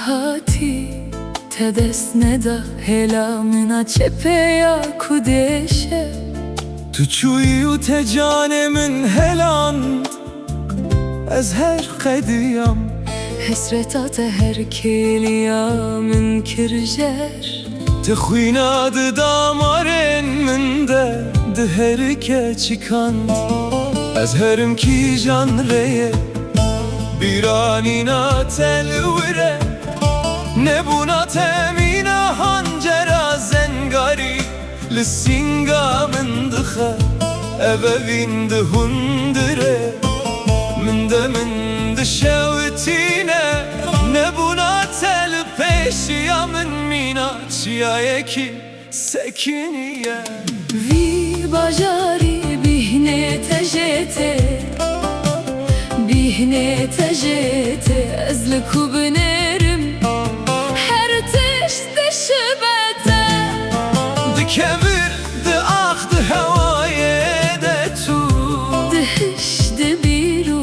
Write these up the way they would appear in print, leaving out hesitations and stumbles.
hati tedes neda hela mina çepeya kudeşe Tu çuyu te canemin heland Ez her qediyam Hesretata her keliya münkirjer Te xwinadı damarên min de di herike çikand Ez herim ki jan reye Biranîna telwire Nebûna temîna hancera zengarî Li sînga min dixe Evevîn di hundire Min di şewtîne Nebûna tel pêşiya min mîna Çiyayekî sekiniye Vi bajari bihne tejete Bihne tejete Ez li ku binerim Her tişt şibete Di kevir di ax di hewaye de tu Di hiş di bîrû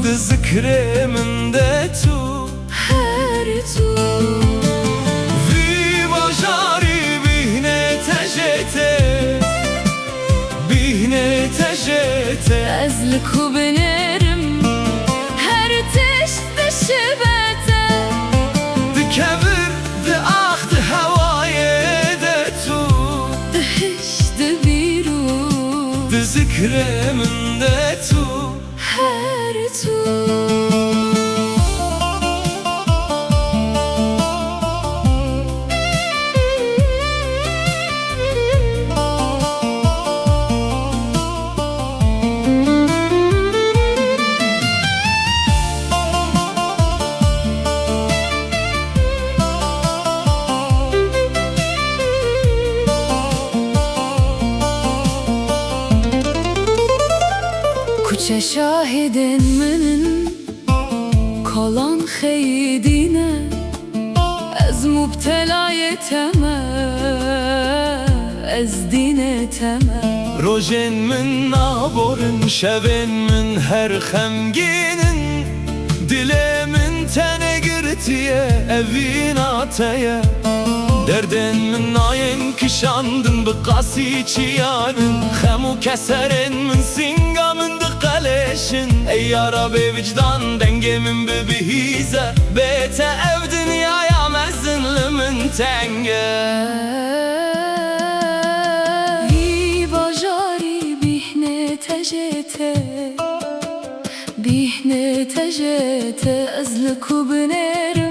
Di zikrê min de tu Her tu Vî bajarî bihne tejete Bihne tejete Ez li ku binerim Her tişt şibete Di kevir di ax di hewaye de tu Di hiş di bîrû Di zikrê min de tu Her tu Kuçe şahidin minin Kalan xeydine Ez mubtela yeteme Ez dine teme Rojên min naborin şevên min her xemgînin Dilê min tene girtiye evîna te ye Derdên min nayên kişandin bi qasî çiyanin Xem û keserên min sînga min diqeleşin Ey yara bê vicdan dengê min bibihîze Bê te ev dinyaya mezin li min tenge Vi bajari bihne tejete Bihne tejete Ez li ku binerim